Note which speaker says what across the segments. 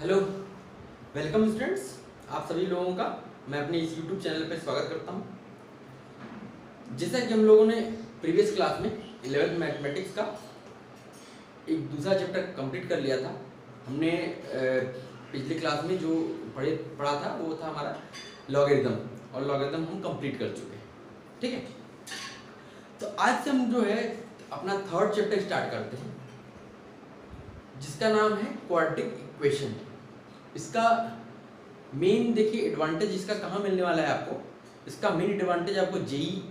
Speaker 1: Hello, welcome students. आप सभी लोगों का मैं अपने इस यूट्यूब चैनल पर स्वागत करता हूं। जैसा कि हम लोगों ने प्रीवियस क्लास में 11th मैथमेटिक्स का एक दूसरा चैप्टर कंप्लीट कर लिया था। हमने पिछली क्लास में जो पढ़ा था वो था हमारा लॉगरिदम, और लॉगरिदम हम कंप्लीट कर चुके हैं। ठीक है, तो आज से हम जो है अपना थर्ड चैप्टर स्टार्ट करते हैं, जिसका नाम है क्वाड्रेटिक इक्वेशन। इसका मेन देखिए एडवांटेज इसका कहाँ मिलने वाला है आपको। इसका मेन एडवांटेज आपको जेई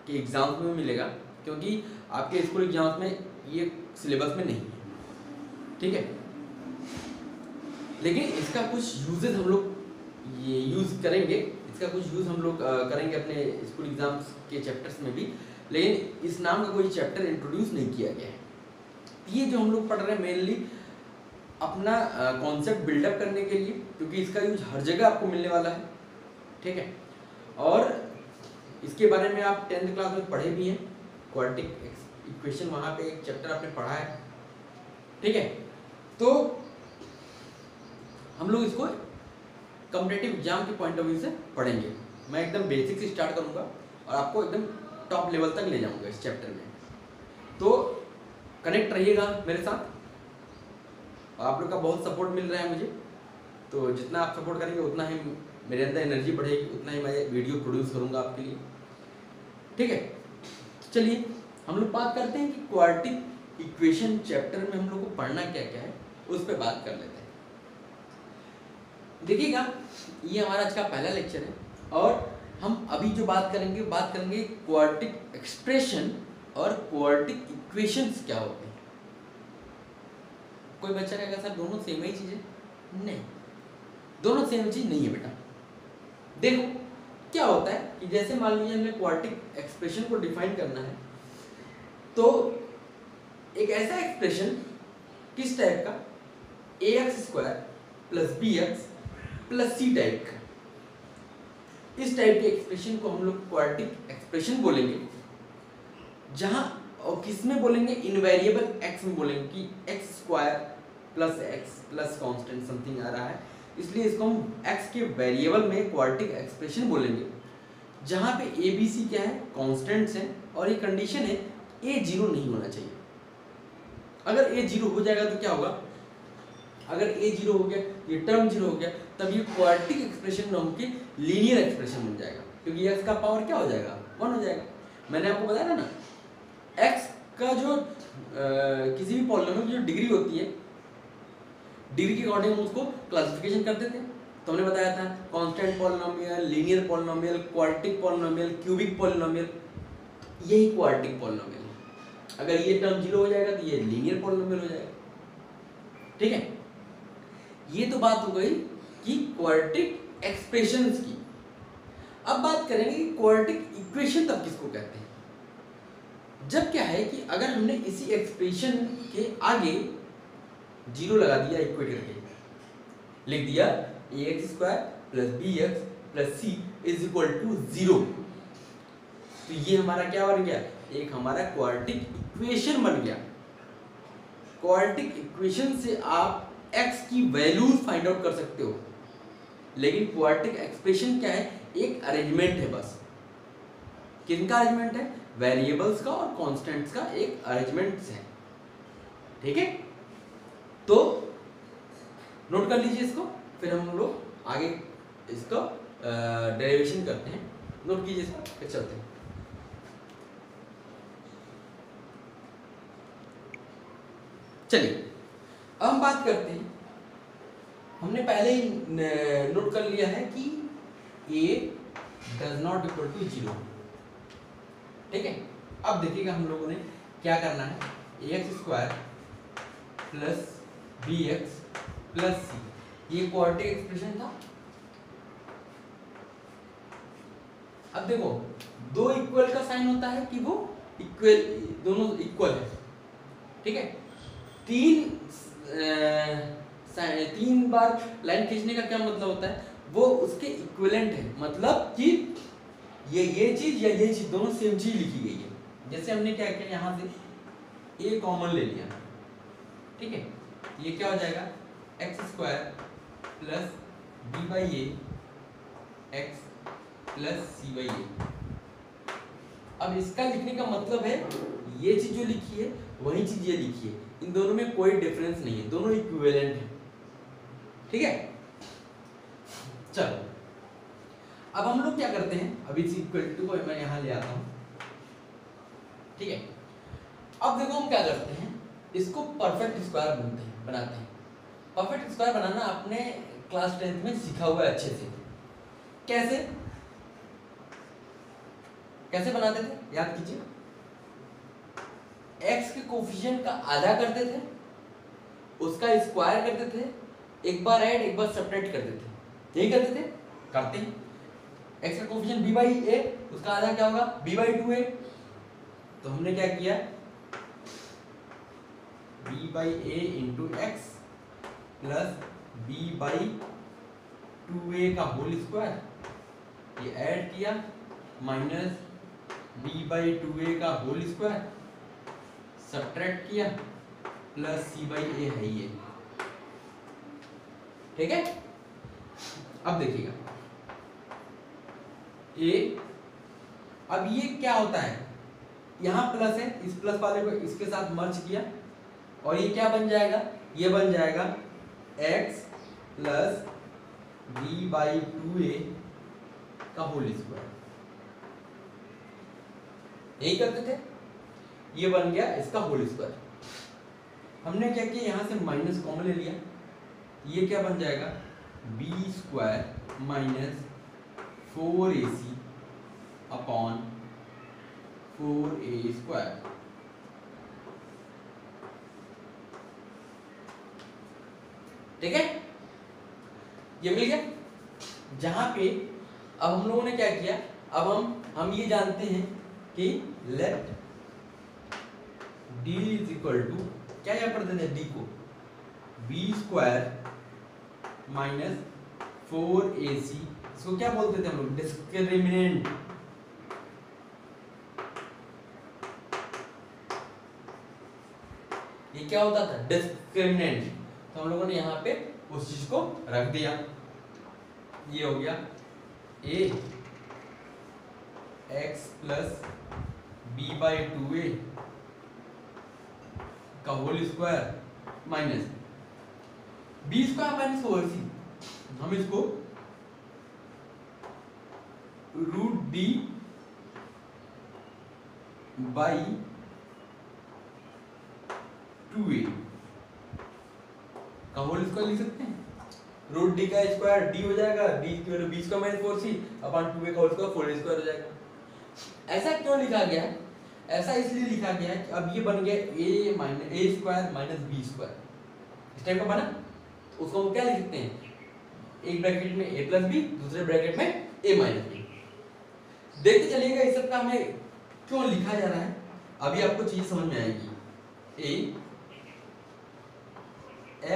Speaker 1: के एग्जाम्स में मिलेगा, क्योंकि आपके स्कूल एग्जाम्स में ये सिलेबस में नहीं है। ठीक है, लेकिन इसका कुछ यूजेस हम लोग ये यूज़ करेंगे, इसका कुछ यूज़ हम लोग करेंगे अपने स्कूल एग्जाम्स के चैप्टर्स में भी, लेकिन इस नाम का कोई चैप्टर इंट्रोड्यूस नहीं किया गया है। ये जो हम लोग पढ़ रहे हैं मेनली अपना कॉन्सेप्ट बिल्डअप करने के लिए, क्योंकि इसका यूज हर जगह आपको मिलने वाला है। ठीक है, और इसके बारे में आप 10th क्लास में पढ़े भी हैं, क्वाड्रेटिक इक्वेशन, वहाँ पे एक चैप्टर आपने पढ़ा है। ठीक है, तो हम लोग इसको कॉम्पिटिटिव एग्जाम के पॉइंट ऑफ व्यू से पढ़ेंगे। मैं एकदम बेसिक से स्टार्ट करूँगा और आपको एकदम टॉप लेवल तक ले जाऊँगा इस चैप्टर में। तो कनेक्ट रहिएगा मेरे साथ। आप लोग का बहुत सपोर्ट मिल रहा है मुझे, तो जितना आप सपोर्ट करेंगे उतना ही मेरे अंदर एनर्जी बढ़ेगी, उतना ही मैं वीडियो प्रोड्यूस करूंगा आपके लिए। ठीक है, तो चलिए हम लोग बात करते हैं कि क्वाड्रेटिक इक्वेशन चैप्टर में हम लोग को पढ़ना क्या क्या है, उस पर बात कर लेते हैं। देखिएगा, ये हमारा आज का पहला लेक्चर है, और हम अभी जो बात करेंगे क्वाड्रेटिक एक्सप्रेशन और क्वाड्रेटिक इक्वेशंस क्या होते हैं। कोई बच्चा कहेगा सर दोनों सेम ही चीज़ है? नहीं, दोनों सेम चीज़ नहीं है बेटा। देखो क्या होता है कि जैसे मान लीजिए हमें क्वाड्रेटिक एक्सप्रेशन को डिफाइन करना है, तो एक ऐसा एक्सप्रेशन किस टाइप का, ax² + bx + c टाइप का, इस टाइप के एक्सप्रेशन को हम लोग क्वाड्रेटिक एक्सप्रेशन बोलेंगे। जहां और किसमें बोलेंगे, इनवेरिएबल x में बोलेंगे कि x² + x + कांस्टेंट समथिंग आ रहा है, इसलिए इसको हम x के वेरिएबल में क्वाड्रेटिक एक्सप्रेशन बोलेंगे। जहां पे a b c क्या है, कांस्टेंट्स हैं, और ये कंडीशन है a 0 नहीं होना चाहिए। अगर a 0 हो जाएगा तो क्या होगा, अगर a 0 हो गया, ये टर्म 0 हो गया, तब ये क्वाड्रेटिक एक्सप्रेशन न होकर लीनियर एक्सप्रेशन बन जाएगा, क्योंकि x का पावर क्या हो जाएगा, 1 हो जाएगा। मैंने आपको बताया ना, x का जो किसी भी पॉलिनोमियल की जो डिग्री होती है, डिग्री के अकॉर्डिंग हम उसको क्लासिफिकेशन करते थे। तो हमने बताया था constant polynomial, linear polynomial, quadratic polynomial, cubic polynomial, यही क्वाड्रेटिक पॉलिनोमियल है। अगर ये टर्म 0 हो जाएगा तो ये लीनियर पॉलिनोमियल हो जाएगा। ठीक है, ये तो बात हो गई कि क्वाड्रेटिक एक्सप्रेशंस की। अब बात करेंगे कि क्वाड्रेटिक इक्वेशन तब किसको कहते हैं। जब क्या है कि अगर हमने इसी एक्सप्रेशन के आगे 0 लगा दिया, इक्वेट करके लिख दिया ax² + bx + c = 0, तो ये हमारा क्या बन गया, एक हमारा क्वाड्रेटिक इक्वेशन बन गया। क्वाड्रेटिक इक्वेशन से आप x की वैल्यूज फाइंड आउट कर सकते हो, लेकिन क्वाड्रेटिक एक्सप्रेशन क्या है, एक अरेंजमेंट है बस। किनका अरेंजमेंट है, वेरिएबल्स का और कांस्टेंट्स का एक अरेंजमेंट है। ठीक है, तो नोट कर लीजिए इसको, फिर हम लोग आगे इसको डेरिवेशन करते हैं। नोट कीजिए इसको, फिर चलते हैं। चलिए अब हम बात करते हैं, हमने पहले ही नोट कर लिया है कि a ≠ 0। ठीक है, अब देखिएगा हम लोगों ने क्या करना है, ax² + bx + c, ये क्वाड्रेटिक एक्सप्रेशन था। अब देखो, दो इक्वल का साइन होता है कि वो इक्वल, दोनों इक्वल है। ठीक है, तीन बार लाइन खींचने का क्या मतलब होता है, वो उसके इक्विवेलेंट है, मतलब कि ये चीज या ये चीज दोनों सेम चीज लिखी गई है। जैसे हमने क्या किया, यहाँ से a कॉमन ले लिया। ठीक है, ये क्या हो जाएगा, x square plus b by a x plus c by a. अब इसका लिखने का मतलब है ये चीज जो लिखी है वही चीज ये लिखी है, इन दोनों में कोई डिफरेंस नहीं है, दोनों इक्विवेलेंट है। ठीक है, चलो अब हम लोग क्या करते हैं, अभी इस इक्वलिटी को मैं यहां ले आता हूं। ठीक है, अब देखो हम क्या करते हैं, इसको परफेक्ट स्क्वायर बनाते हैं। परफेक्ट स्क्वायर बनाना आपने क्लास 10th में सीखा हुआ है अच्छे से। कैसे कैसे बनाते थे याद कीजिए, x के कोफिशिएंट का आधा करते थे, उसका स्क्वायर करते थे, एक बार ऐड एक बार सब्ट्रैक्ट करते थे, यही करते थे, करते हैं। x का कोफिशिएंट b बाई a, उसका आधा क्या होगा b बाई 2a। तो हमने क्या किया, b by a into x plus b by 2a का होल स्क्वायर, ये ऐड किया, माइनस b बाई 2a का होल स्क्वायर, सब्ट्रैक्ट किया, प्लस c बाई a है ये। ठीक है, अब देखिएगा a, अब ये क्या होता है, यहां प्लस है, इस प्लस वाले को इसके साथ मर्ज किया और ये क्या बन जाएगा, ये बन जाएगा x plus b by 2a का होल स्क्वायर। यही करते थे, ये बन गया इसका होल स्क्वायर। हमने क्या किया, यहां से माइनस कॉमन ले लिया, ये क्या बन जाएगा b square minus 4ac upon 4a square. ठीक है, ये मिल गया। जहां पे अब हम लोगों ने क्या किया, अब हम ये जानते हैं कि let d is equal to, क्या यहाँ पर देते हैं d को, b स्क्वायर माइनस 4ac, इसको क्या बोलते थे हम लोग, डिस्क्रिमिनेंट। ये क्या होता था, डिस्क्रिमिनेंट। तो हम लोगों ने यहाँ पे उस चीज को रख दिया, ये हो गया a x plus b by 2a का whole square minus b square minus 4ac, हम इसको रूट d बाई 2a का होल स्क्वायर लिख सकते हैं। रूट d का स्क्वायर d हो जाएगा, d b square minus 4c upon 2a का होल स्क्वायर 4a स्क्वायर हो जाएगा। ऐसा क्यों लिखा गया है, ऐसा इसलिए लिखा गया है कि अब ये बन गया a minus a square minus b square, इस टाइप का बना। तो उसको हम क्या लिख सकते हैं, एक ब्रैकेट में a प्लस b, दूसरे ब्रैकेट में a माइनस b। देखते चलिएगा इस सब का हमें क्यों लिखा जा रहा है, अभी आपको चीज समझ में आएगी। a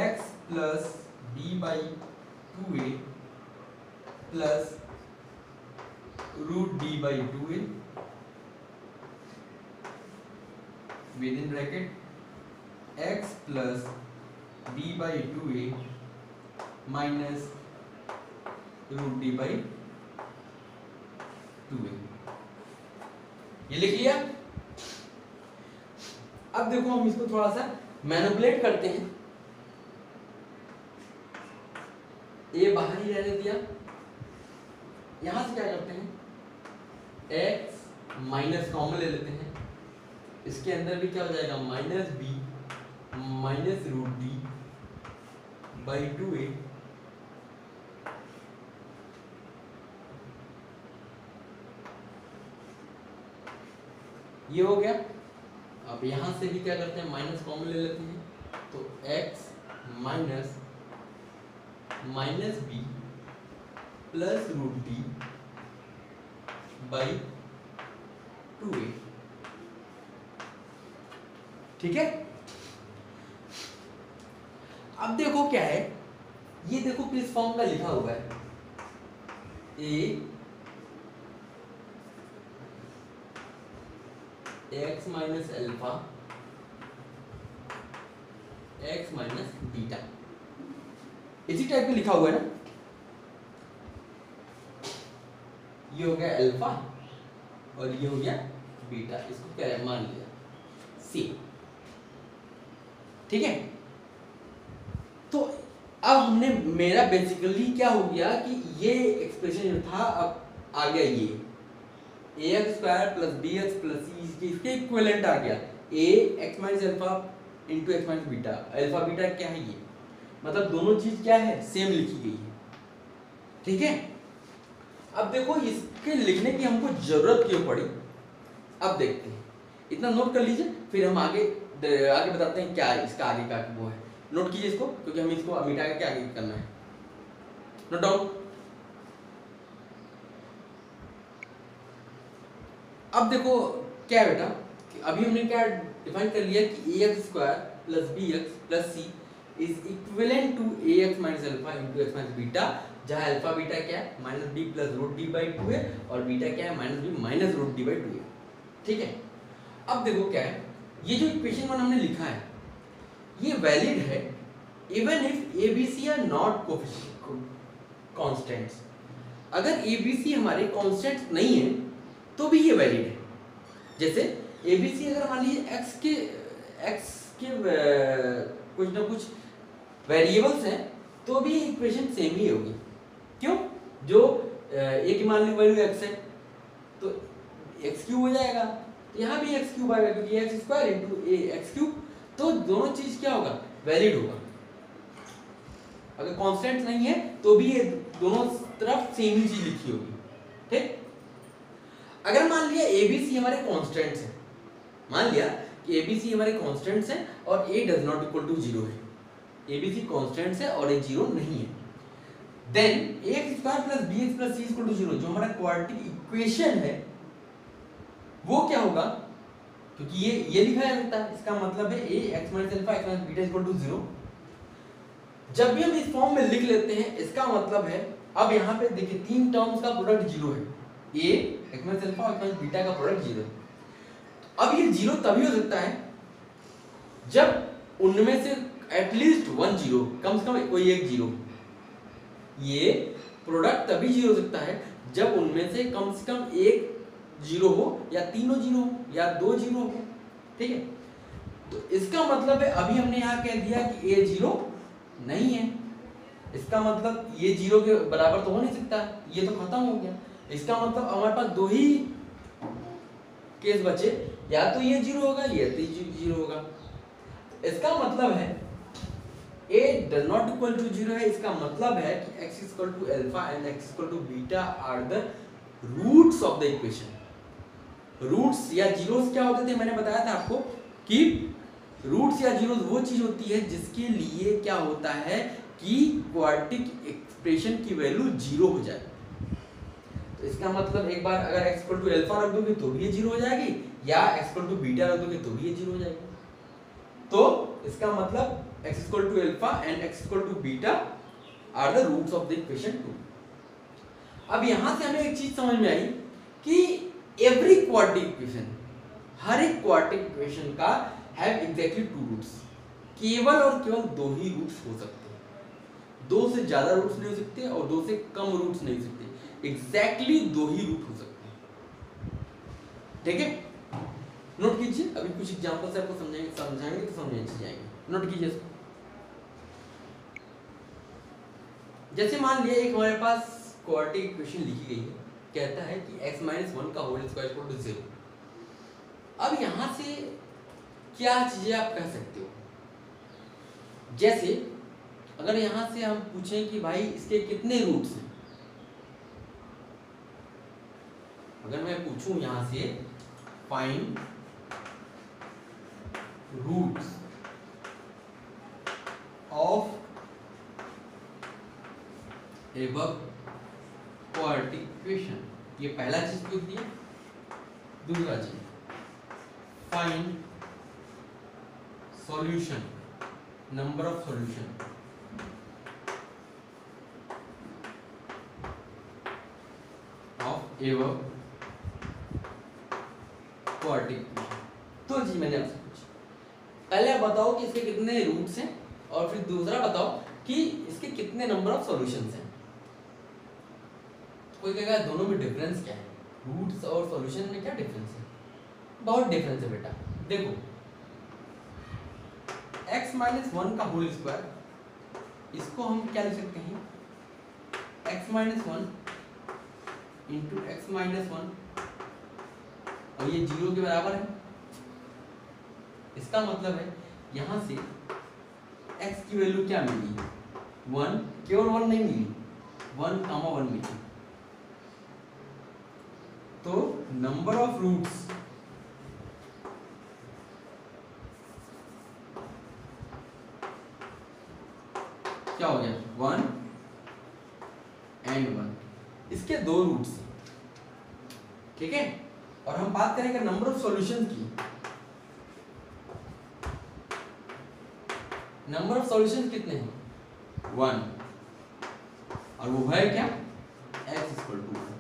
Speaker 1: x plus b by 2a plus root d by 2a with in bracket x plus b by 2a minus root d by 2a, ये लिख लिया। अब देखो हम इसको थोड़ा सा मैनिपुलेट करते हैं, a बाहर ही रहने दिया, यहां से क्या करते हैं, x माइनस कॉमन ले लेते हैं, इसके अंदर भी क्या हो जाएगा minus b minus root d by 2a ये हो गया। अब यहां से भी क्या करते हैं, माइनस कॉमन ले लेते हैं, तो x minus minus b plus root d by 2a। ठीक है, अब देखो क्या है, ये देखो किस फॉर्म का लिखा हुआ है, a x minus alpha x minus beta. इसी टाइप में लिखा हुआ है ना, ये हो गया अल्फा और ये हो गया बीटा, इसको क्या मान लिया सी। ठीक है, तो अब हमने, मेरा बेसिकली क्या हो गया कि ये एक्सप्रेशन जो था अब आ गया ये ax square plus b x plus c, इसके इक्विवेलेंट आ गया a x minus alpha into x minus beta. Alpha beta क्या है ये, मतलब दोनों चीज क्या है, सेम लिखी गई है। ठीक है, अब देखो इसके लिखने की हमको जरूरत क्यों पड़ी, अब देखते हैं। इतना नोट कर लीजिए, फिर हम आगे बताते हैं क्या इसका आगे का वो है। नोट कीजिए इसको, क्योंकि हम इसको मिटा के क्या आगे करना है। Note down. अब देखो क्या है बेटा, कि अभी हमने क्या डिफाइन कर लिया कि ax square plus bx plus c is equivalent to ax minus alpha into x minus beta, जहां अल्फा बीटा क्या है minus b plus root d by two है और बीटा क्या है minus b minus root d by two है। ठीक है, अब देखो क्या है, ये जो इक्वेशन वन हमने लिखा है ये वैलिड है even if a b c are not constants. अगर ए बी सी हमारे कॉन्स्टेंट्स नहीं है तो भी ये वैलिड है। जैसे ए बी सी अगर मान लीजिए एक्स के कुछ ना कुछ वेरिएबल्स हैं तो भी इक्वेशन सेम ही होगी। क्यों, जो ए की मान ली वैल्यू एक्स है तो एक्स क्यूब हो जाएगा, यहाँ भी एक्स क्यूब आएगा क्योंकि एक्स स्क्वायर इंटू ए एक्स क्यूब, तो दोनों चीज क्या होगा, वैलिड होगा। अगर कांस्टेंट नहीं है तो भी ये दोनों तरफ सेम ही चीज लिखी होगी। ठीक, अगर मान लिया ए बी सी हमारे कांस्टेंट्स हैं, मान लिया कि ए बी सी हमारे कांस्टेंट्स हैं और a does not equal to zero है, ए बी सी कांस्टेंट्स है और ए जीरो नहीं है, then x square plus b x plus c equal to zero, जो हमारा क्वाड्रेटिक इक्वेशन है वो क्या होगा, क्योंकि ये लिखा जा सकता है, इसका मतलब है a x minus alpha x minus beta equal to zero. जब भी हम इस फॉर्म में लिख लेते हैं इसका मतलब है, अब यहाँ पे देखिए तीन टर्म्स का प्रोडक्ट जीरो है, a x minus alpha x minus beta का प्रोडक्ट जीरो। अब ये जीरो तभी हो सकता है जब उनमें से एटलीस्ट वन जीरो, कम से कम कोई एक जीरो। ये प्रोडक्ट तभी जीरो हो सकता है जब उनमें से कम एक जीरो हो या तीनों जीरो हो या दो जीरो हो। ठीक है, तो इसका मतलब है अभी हमने यहाँ कह दिया कि ए जीरो नहीं है, इसका मतलब ये जीरो के बराबर तो हो नहीं सकता, ये तो खत्म हो गया। इसका मतलब हमारे पास दो ही केस बचे, या तो ये जीरो होगा या तो जीरो होगा। इसका मतलब है a does not equal to zero है, इसका मतलब है कि x equal to alpha and x equal to beta are the roots of the equation। Roots या जीरोस क्या होते थे, मैंने बताया था आपको कि रूट्स या जीरोस वो चीज होती है जिसके लिए क्या होता है कि क्वाड्रेटिक एक्सप्रेशन की वैल्यू जीरो हो जाए। तो इसका मतलब एक बार अगर x इक्वल टू अल्फा रख दोगे तो भी ये जीरो हो जाएगी, या x इक्वल टू बीटा रख दोगे तो भी ये जीरो हो जाएगी। तो इसका मतलब x equal to alpha and x equal to beta are the roots of the equation 2। अब यहां से हमें एक चीज समझ में आई कि एवरी क्वाड्रेटिक इक्वेशन, हर एक क्वाड्रेटिक इक्वेशन का हैव एग्जैक्टली टू रूट्स। केवल और केवल दो ही रूट्स हो सकते हैं, दो से ज्यादा रूट्स नहीं हो सकते और दो से कम रूट्स नहीं हो सकते, एग्जैक्टली दो ही रूट हो सकते हैं। ठीक है, नोट कीजिए, अभी कुछ एग्जांपल से आपको समझाएंगे तो समझ जाएंगे। नोट कीजिए इसको। जैसे मान लिया एक हमारे पास क्वाड्रेटिक इक्वेशन लिखी गई है, कहता है कि x माइनस वन का whole square equal to zero. अब यहां से क्या चीजें आप कह सकते हो, जैसे अगर यहां से हम पूछें कि भाई इसके कितने रूट्स हैं, अगर मैं पूछूं यहां से find roots of above quadratic equation, ये पहला चीज पूछ दिया। दूसरा चीज find solution, number of solution of above quadratic equation. तो जी मैंने आपसे पूछा, पहले आप बताओ कि इसके कितने रूट्स हैं और फिर दूसरा बताओ कि इसके कितने नंबर ऑफ सॉल्यूशंस हैं। कोई कहेगा दोनों में डिफरेंस क्या है, रूट्स और सॉल्यूशन में क्या डिफरेंस है? बहुत डिफरेंस है बेटा। देखो x माइनस 1 का होल स्क्वायर, इसको हम क्या लिख सकते हैं, x minus 1 into x minus 1, और ये 0 के बराबर है। इसका मतलब है यहां से x की वैल्यू क्या मिली, 1, केवल 1 नहीं मिली, 1, 1 मिली। तो नंबर ऑफ रूट्स क्या हो गया, 1 and 1, इसके 2 रूट्स, ठीक है। और हम बात करेंगे नंबर ऑफ सॉल्यूशन की। नंबर ऑफ सॉल्यूशन कितने हैं, 1, और वो है क्या, x इक्वल टू 1।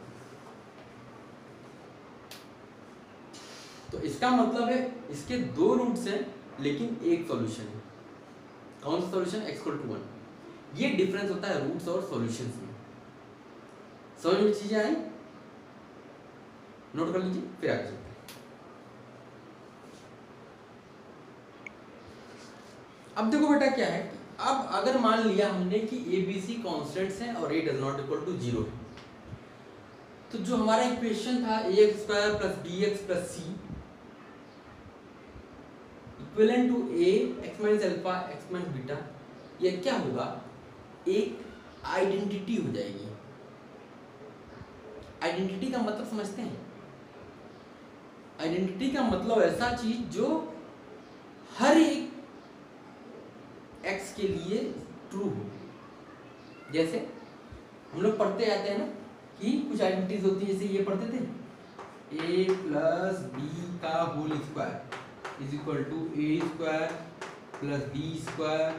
Speaker 1: तो इसका मतलब है इसके 2 रूट्स हैं लेकिन एक सॉल्यूशन है। कौन सा सॉल्यूशन, x इक्वल टू 1। ये डिफरेंस होता है रूट्स और सॉल्यूशंस में। समझ में चीजें आई, नोट कर लीजिए, फिर आगे चलते हैं। अब देखो बेटा क्या है, अब अगर मान लिया हमने कि ABC कांस्टेंट्स हैं और a does not equal to 0 है, तो जो हमारा इक्वेशन था ax square plus bx plus c equivalent to a x minus alpha x minus beta, ये क्या होगा, एक आइडेंटिटी हो जाएगी। आइडेंटिटी का मतलब समझते हैं, आइडेंटिटी का मतलब ऐसा चीज जो हर एक x के लिए ट्रू हो। जैसे हम लोग पढ़ते आते हैं ना कि कुछ आइडेंटिटीज होती है, जैसे ये पढ़ते थे a प्लस बी का whole square is equal to a square plus b square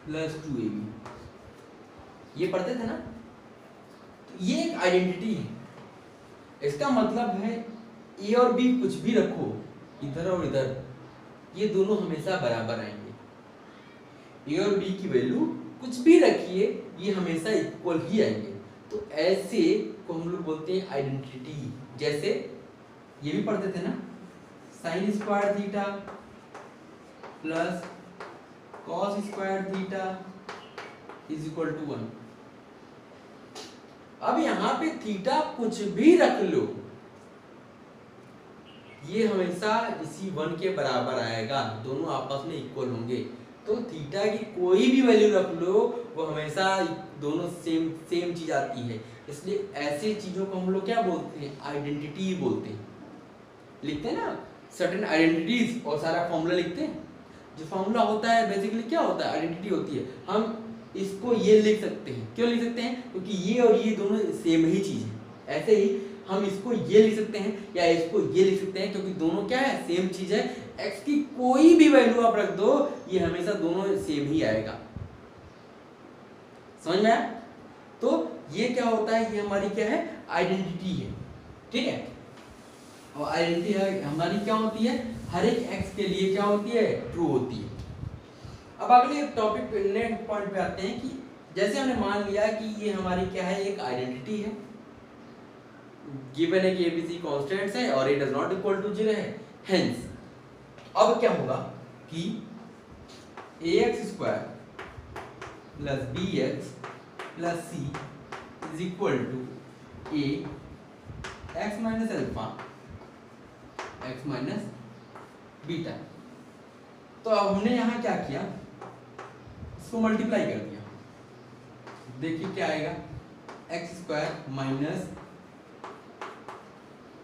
Speaker 1: plus 2ab, ये पढ़ते थे ना। तो ये एक आइडेंटिटी है, इसका मतलब है ए और बी कुछ भी रखो इधर और इधर, ये दोनों हमेशा बराबर आएंगे। ए और बी की वैल्यू कुछ भी रखिए ये हमेशा इक्वल ही आएंगे। तो ऐसे को हम लोग बोलते हैं आइडेंटिटी। जैसे ये भी पढ़ते थे ना, sine square theta plus cos square theta is equal to 1। अब यहां पे थीटा कुछ भी रख लो, ये हमेशा इसी 1 के बराबर आएगा, दोनों आपस में इक्वल होंगे। तो थीटा की कोई भी वैल्यू रख लो वो हमेशा दोनों सेम चीज आती है। इसलिए ऐसे चीजों को हम लोग क्या बोलते हैं, आइडेंटिटी बोलते हैं। लिखते हैं ना सर्टेन आइडेंटिटीज और सारा फॉर्मूला लिखते हैं। जो फॉर्मूला होता है बेसिकली क्या होता है, आइडेंटिटी होती है। हम इसको ये लिख सकते हैं, क्यों लिख सकते हैं, क्योंकि ये और ये दोनों सेम ही चीज है। ऐसे ही हम इसको ये लिख सकते हैं या इसको ये लिख सकते हैं, क्योंकि दोनों क्या है, सेम चीज है। x की कोई भी वैल्यू आप रख दो ये हमेशा दोनों सेम ही आएगा। समझ में आया? तो ये क्या होता है, ये हमारी क्या है, आइडेंटिटी है, ठीक है। और आइडेंटिटी हमारी क्या होती है, हर एक x के लिए क्या होती है, ट्रू होती है। अब अगले टॉपिक पे, नेक्स्ट पॉइंट पे आते हैं कि जैसे हमने मान लिया कि ये हमारी क्या है, एक आइडेंटिटी है, गिवन है कि ABC कांस्टेंट्स है और a does not equal to 0 है। हेंस अब क्या होगा कि ax square plus bx plus c is equal to a x minus alpha x minus beta. तो अब हमने यहां क्या किया, इसको मल्टीप्लाई कर दिया। देखिए क्या आएगा, x square minus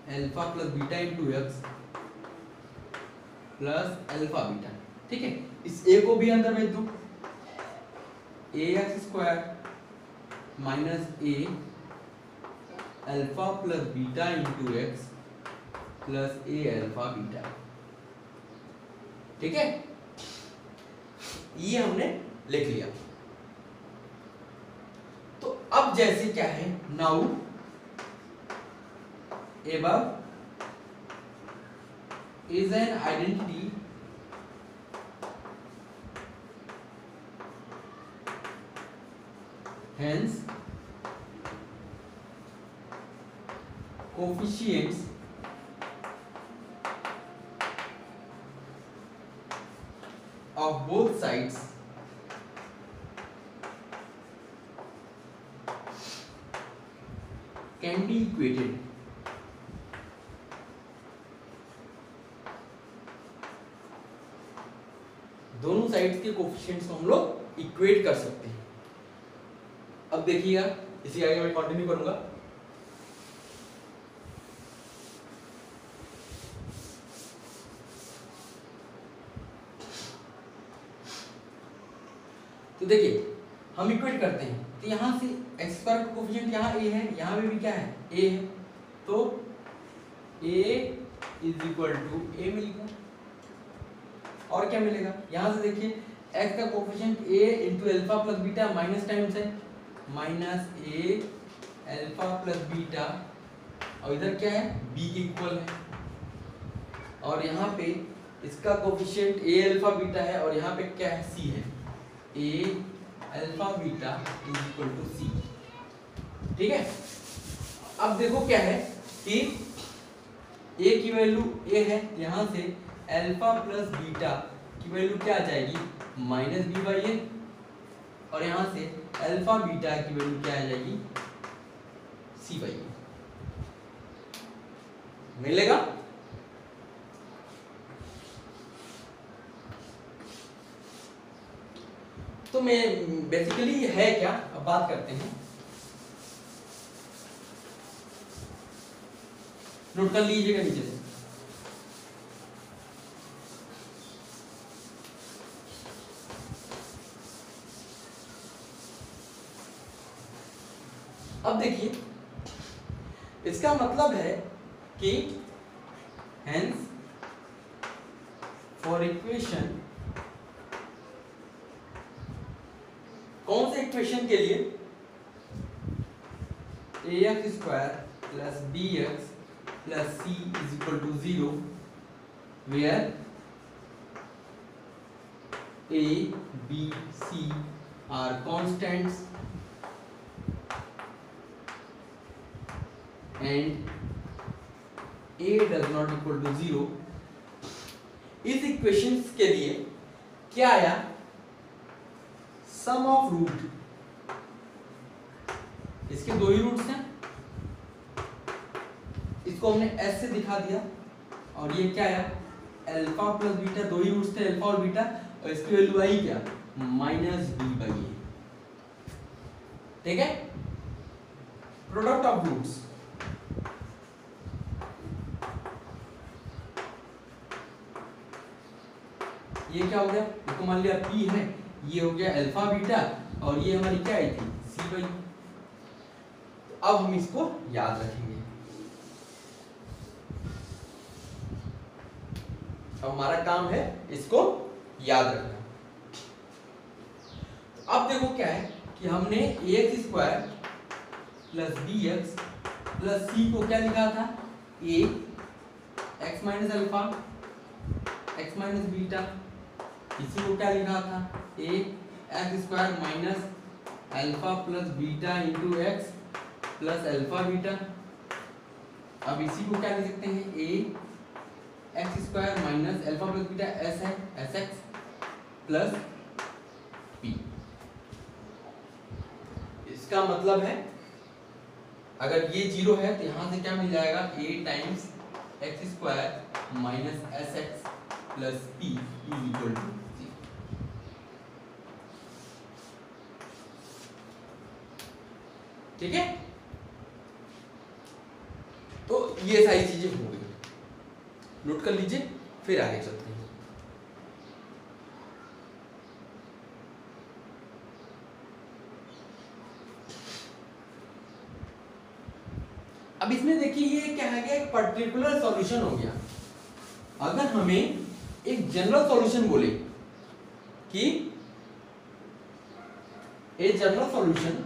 Speaker 1: alpha plus beta into x plus alpha beta, ठीक है। इस a को भी अंदर भेज दो, ax square minus a alpha plus beta into x plus a alpha beta, ठीक है। ये हमने लिख लिया। तो अब जैसे क्या है, now above is an identity hence coefficients of both sides can be equated. दोनों साइड्स के कोफिशिएंट्स को हम लोग इक्वेट कर सकते हैं। अब देखिएगा, इसी आगे मैं कंटिन्यू करूंगा। तो देखिए हम इक्वेट करते हैं, तो यहां से एक्स स्क्वायर का कोफिशिएंट यहाँ a है, यहाँ पे भी क्या है a है, तो a is equal to a मिलेगा। और क्या मिलेगा, यहां से देखिए x का coefficient a into alpha plus beta minus times है, minus a alpha plus beta, और इधर क्या है b के इक्वल है। और यहाँ पे इसका कोफिशिएंट a एल्फा बीटा है, और यहाँ पे क्या है c है, a alpha beta is equal to c। ठीक है, अब देखो क्या है कि a की वैल्यू a है, यहाँ से एल्फा प्लस बीटा की वैल्यू क्या आ जाएगी माइनस बी बाई ए, और यहाँ से एल्फा बीटा की वैल्यू क्या आ जाएगी सी बाई ए मिलेगा। तो मैं बेसिकली है क्या, अब बात करते हैं। नोट कर लीजिएगा नीचे से। अब देखिए इसका मतलब है कि हेंस फॉर इक्वेशन, कौन से इक्वेशन के लिए, ax square plus bx plus c is equal to 0, where a b c are constants and a does not equal to 0। इस इक्वेशंस के लिए क्या आया, सम ऑफ रूट, इसके दो ही रूट्स हैं, इसको हमने s से दिखा दिया, और ये क्या आया अल्फा प्लस बीटा, दो ही रूट्स थे अल्फा और बीटा, और इसकी वैल्यू आई क्या माइनस बी बाई ए। ठीक है, प्रोडक्ट ऑफ रूट्स, ये क्या हो गया, इसको मान लिया p है, ये हो गया अल्फा बीटा, और ये हमारी क्या आई थी सी बाई। तो अब हम इसको याद रखेंगे। अब हमारा काम है इसको याद रखना। तो अब देखो क्या है कि हमने ax square plus bx plus c को क्या लिखा था, a x minus alpha x minus beta, इसी को क्या लिखा था a x square minus alpha plus beta into x plus alpha beta. अब इसी को क्या लिख सकते हैं, a x square minus alpha plus beta S है एस एक्स प्लस पी। इसका मतलब है अगर ये जीरो है तो यहां से क्या मिल जाएगा, a times x square minus s x plus p is equal to. ठीक है, तो ये सारी चीजें हो गई, नोट कर लीजिए, फिर आगे चलते हैं। अब इसमें देखिए ये क्या है, एक पर्टिकुलर सॉल्यूशन हो गया। अगर हमें एक जनरल सॉल्यूशन बोले कि a general solution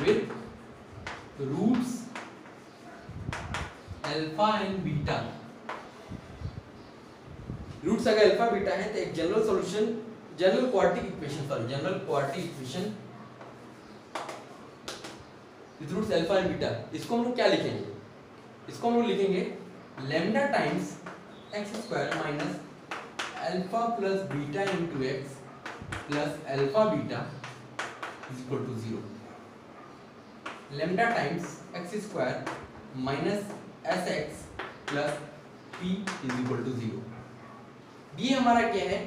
Speaker 1: with roots alpha and beta, roots अगर अल्फा बीटा है तो एक general solution, general quadratic equation with roots alpha and beta, इसको हम लोग क्या लिखेंगे, इसको हम लोग लिखेंगे lambda times x square minus alpha plus beta into x plus alpha beta is equal to 0। Lambda times x square minus s x plus p is equal to 0। ये हमारा क्या है,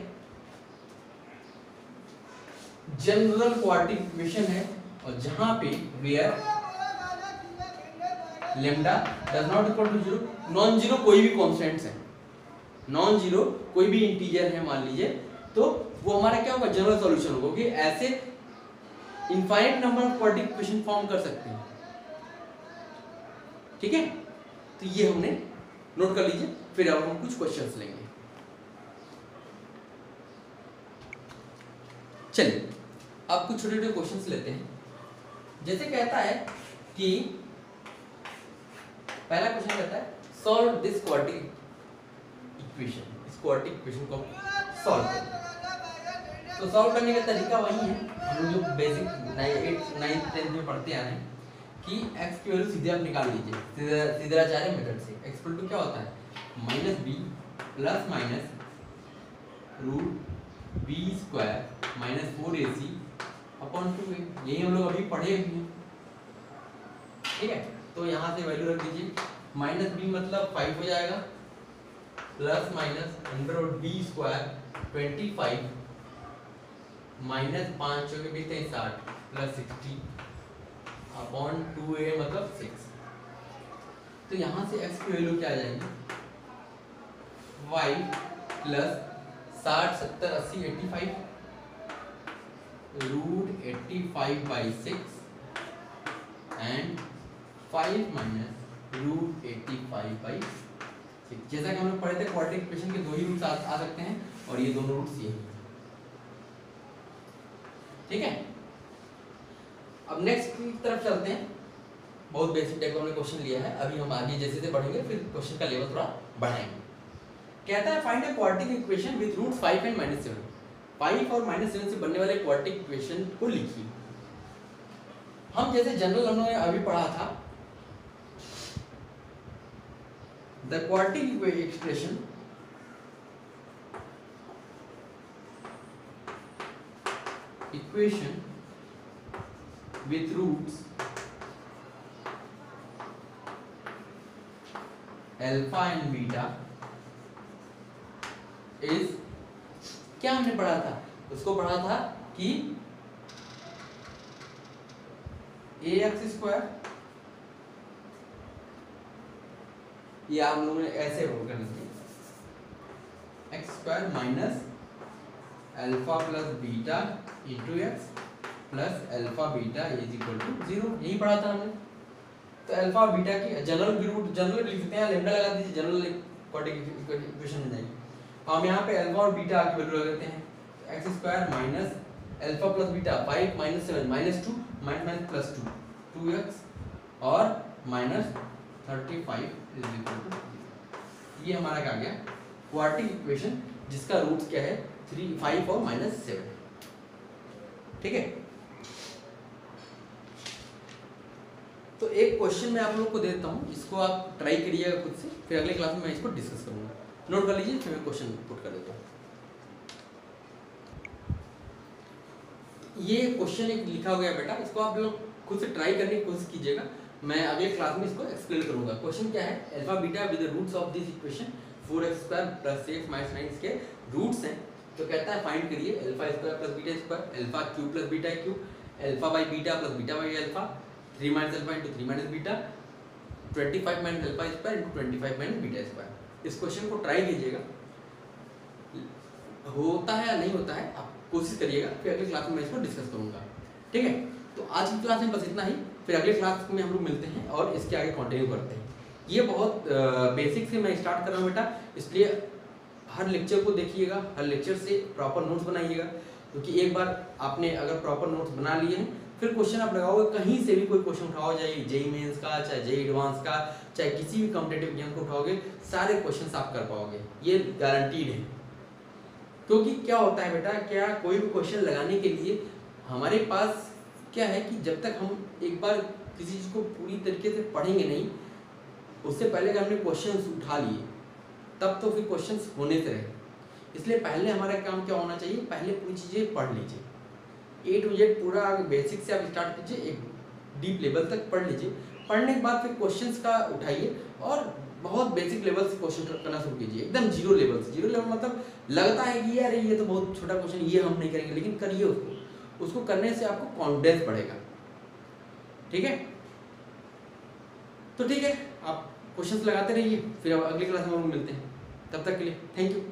Speaker 1: जनरल क्वाड्रेटिक इक्वेशन है, और जहां पे where lambda does not equal to 0, non zero कोई भी कॉन्स्टेंट्स है, नॉन जीरो कोई भी इंटीजर है मान लीजिए, तो वो हमारा क्या होगा, जनरल सॉल्यूशन होगा, क्योंकि ऐसे infinite number of quadratic equation form कर सकते हैं। ठीक है, तो ये हमने नोट कर लीजिए, फिर अब हम कुछ क्वेश्चंस लेंगे। चलिए अब कुछ छोटे छोटे क्वेश्चंस लेते हैं। जैसे कहता है कि पहला क्वेश्चन कहता है सॉल्व दिस क्वाड्रेटिक इक्वेशन, इस क्वाड्रेटिक इक्वेशन को सॉल्व करें। तो सॉल्व करने का तरीका वही है, हम लोग जो बेसिक 8th 9th 10th में पढ़ते आ रहे हैं कि x की वैल्यू सीधे आप निकाल लीजिए सीधराचार्य मेथड से। x इक्वल टू क्या होता है, minus b plus minus root b square minus 4ac upon 2a, यही हम लोग अभी पढ़े भी हैं। ठीक है, तो यहाँ से वैल्यू रख दीजिए, माइनस बी मतलब 5 हो जाएगा, plus minus under root b square 25 minus 5 के बीच 60 प्लस 60 अपॉन 2a मतलब 6। तो यहाँ से x की वैल्यू क्या आ जाएगी, y plus 60 70 80 85 root 85 by 6 and 5 minus root 85 by 6। जैसा कि हम लोग पढ़े थे क्वाड्रेटिक इक्वेशन के दो ही रूट्स आ सकते हैं, और ये दोनों रूट्स ये हैं। ठीक है, अब नेक्स्ट की तरफ चलते हैं। बहुत बेसिक टाइप का हमने क्वेश्चन लिया है, अभी हम आगे जैसे जैसे बढ़ेंगे फिर क्वेश्चन का लेवल थोड़ा बढ़ाएंगे। कहता है find a quadratic equation with roots 5 and -7। 5 और -7 से बनने वाले क्वाड्रेटिक इक्वेशन को लिखिए। हम जैसे जनरल हमने अभी पढ़ा था, the quadratic expression equation with roots alpha and beta is, क्या हमने पढ़ा था, उसको पढ़ा था कि ax स्क्वायर, या हम लोगों ने ऐसे रोल कर लिया, x square minus alpha plus beta into x plus alpha beta is equal to 0, यही पढ़ा था हमने। तो अल्फा बीटा की जनरल रूट, जनरल लिख सकते हैं, लैम्डा लगा दीजिए, जनरल क्वाड्रेटिक इक्वेशन बन जाएगी। हम यहाँ पे अल्फा और बीटा की वैल्यू लगाते हैं, x square minus alpha plus beta 5 minus 7 minus 2 minus plus 2 2x और माइनस 35 इज इक्वल टू 0। ये हमारा क्या आ गया, क्वाड्रेटिक इक्वेशन जिसका रूट्स क्या है 3 5 और -7। ठीक है, तो एक क्वेश्चन मैं आप लोग को देता हूँ, इसको आप ट्राई करिएगा खुद से, फिर अगले क्लास में मैं इसको डिस्कस करूंगा। नोट कर लीजिए, फिर मैं क्वेश्चन पुट कर देता हूँ। ये क्वेश्चन एक लिखा हो गया बेटा, इसको आप लोग खुद से ट्राई करने की कोशिश कीजिएगा, मैं अगले क्लास में इसको एक्सप्लेन करूंगा। क्वेश्चन क्या है, alpha beta with the roots of this equation 4x square plus 6 minus 9 इसके रूट्स हैं। तो कहता है फाइंड करिए alpha square plus beta square, alpha cube plus beta cube, alpha by beta plus beta by alpha, 3 minus alpha into 3 minus beta, 25 minus alpha square into 25 minus beta square. इस question को try कीजिएगा, होता है या नहीं होता है आप कोशिश करिएगा, फिर अगले क्लास में मैं इसको डिस्कस करूंगा। ठीक है, तो आज की क्लास में बस इतना ही, फिर अगले क्लास में हम लोग मिलते हैं और इसके आगे कंटिन्यू करते हैं। ये बहुत बेसिक से मैं स्टार्ट कर रहा हूँ बेटा, इसलिए हर लेक्चर को देखिएगा, हर लेक्चर से प्रॉपर नोट्स बनाइएगा, क्योंकि एक बार आपने अगर प्रॉपर नोट्स बना लिए हैं फिर क्वेश्चन आप लगाओगे, कहीं से भी कोई क्वेश्चन उठाओ, चाहे जेई मेंस का, चाहे जेई एडवांस का, चाहे किसी भी कॉम्पिटिटिव एग्जाम को उठाओगे, सारे क्वेश्चंस आप कर पाओगे, ये गारंटीड है। क्योंकि क्या होता है बेटा, क्या कोई भी क्वेश्चन लगाने के लिए हमारे पास क्या है कि जब तक हम एक बार किसी चीज़ को पूरी तरीके से पढ़ेंगे नहीं, उससे पहले अगर हमने क्वेश्चंस उठा लिए तब तो फिर क्वेश्चंस होने से रहे। इसलिए पहले हमारा काम क्या होना चाहिए, पहले पूरी चीज़ें पढ़ लीजिए, A to Z पूरा बेसिक से आप स्टार्ट कीजिए, एक डीप लेवल तक पढ़ लीजिए। पढ़ने के बाद फिर क्वेश्चंस का उठाइए और बहुत बेसिक लेवल से क्वेश्चन करना शुरू कीजिए, एकदम जीरो लेवल से। जीरो लेवल मतलब लगता है कि यार ये तो बहुत छोटा क्वेश्चन, ये हम नहीं करेंगे, लेकिन करिए उसको करने से आपको कॉन्फिडेंस बढ़ेगा। ठीक है, तो ठीक है, आप क्वेश्चंस लगाते रहिए, फिर अब अगली क्लास में हम लोग मिलते हैं। तब तक के लिए थैंक यू।